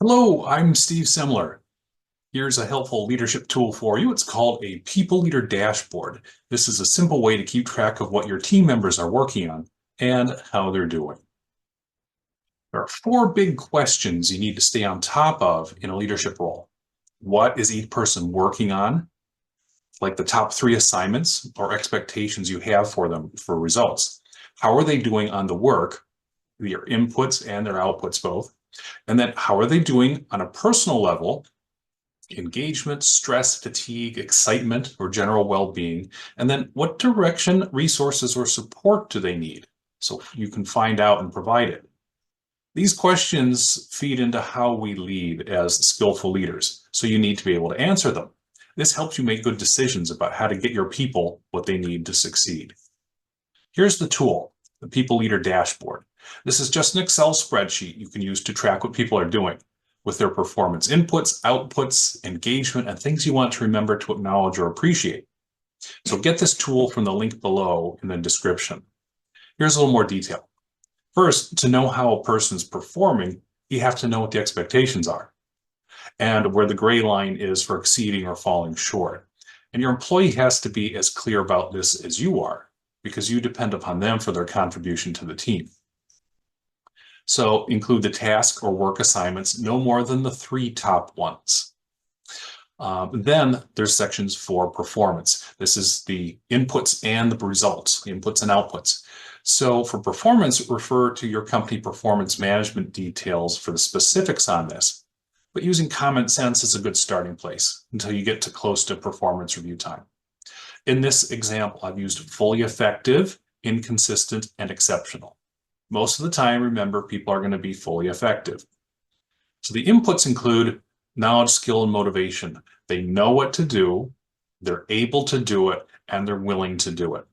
Hello, I'm Steve Semler. Here's a helpful leadership tool for you. It's called a People Leader Dashboard. This is a simple way to keep track of what your team members are working on and how they're doing. There are four big questions you need to stay on top of in a leadership role. What is each person working on? Like the top three assignments or expectations you have for them for results. How are they doing on the work, their inputs and their outputs both? And then how are they doing on a personal level? Engagement, stress, fatigue, excitement, or general well-being, and then what direction, resources, or support do they need? So you can find out and provide it. These questions feed into how we lead as skillful leaders, so you need to be able to answer them. This helps you make good decisions about how to get your people what they need to succeed. Here's the tool, the People Leader Dashboard. This is just an Excel spreadsheet you can use to track what people are doing with their performance inputs, outputs, engagement, and things you want to remember to acknowledge or appreciate. So get this tool from the link below in the description. Here's a little more detail. First, to know how a person is performing, you have to know what the expectations are and where the gray line is for exceeding or falling short. And your employee has to be as clear about this as you are, because you depend upon them for their contribution to the team. So include the task or work assignments, no more than the three top ones. Then there's sections for performance. This is the inputs and the results, the inputs and outputs. So for performance, refer to your company performance management details for the specifics on this. But using common sense is a good starting place until you get to close to performance review time. In this example, I've used fully effective, inconsistent, and exceptional. Most of the time, remember, people are going to be fully effective. So the inputs include knowledge, skill, and motivation. They know what to do, they're able to do it, and they're willing to do it.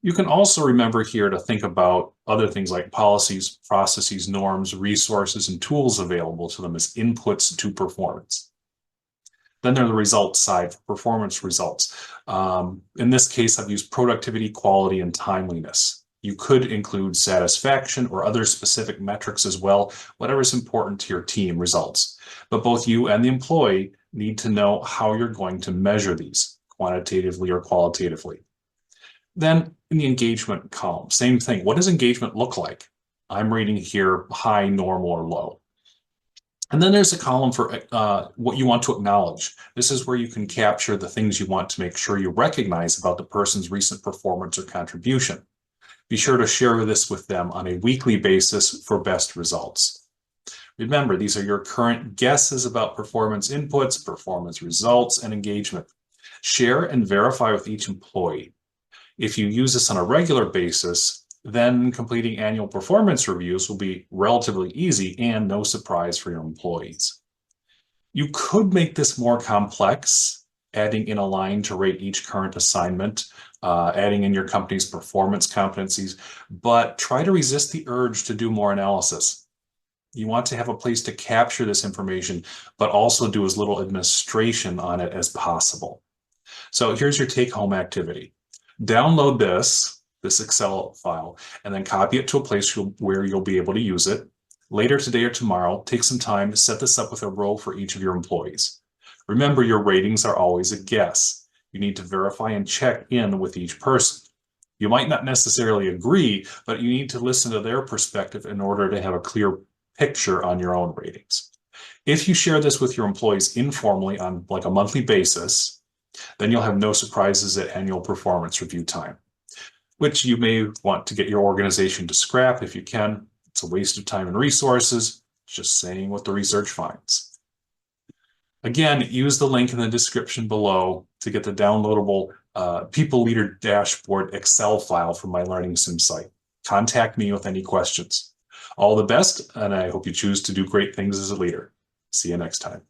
You can also remember here to think about other things like policies, processes, norms, resources, and tools available to them as inputs to performance. Then there's the results side for performance results. In this case, I've used productivity, quality, and timeliness. You could include satisfaction or other specific metrics as well, whatever is important to your team results. But both you and the employee need to know how you're going to measure these, quantitatively or qualitatively. Then in the engagement column, same thing. What does engagement look like? I'm reading here high, normal, or low. And then there's a column for what you want to acknowledge. This is where you can capture the things you want to make sure you recognize about the person's recent performance or contribution. Be sure to share this with them on a weekly basis for best results. Remember, these are your current guesses about performance inputs, performance results, and engagement. Share and verify with each employee. If you use this on a regular basis, then completing annual performance reviews will be relatively easy and no surprise for your employees. You could make this more complex, adding in a line to rate each current assignment, adding in your company's performance competencies, but try to resist the urge to do more analysis. You want to have a place to capture this information, but also do as little administration on it as possible. So here's your take-home activity. Download this Excel file, and then copy it to a place where you'll be able to use it. Later today or tomorrow, take some time to set this up with a role for each of your employees. Remember, your ratings are always a guess. You need to verify and check in with each person. You might not necessarily agree, but you need to listen to their perspective in order to have a clear picture on your own ratings. If you share this with your employees informally on like a monthly basis, then you'll have no surprises at annual performance review time, which you may want to get your organization to scrap if you can. It's a waste of time and resources, just saying what the research finds. Again, use the link in the description below to get the downloadable People Leader Dashboard Excel file from my Learning Sim site. Contact me with any questions. All the best, and I hope you choose to do great things as a leader. See you next time.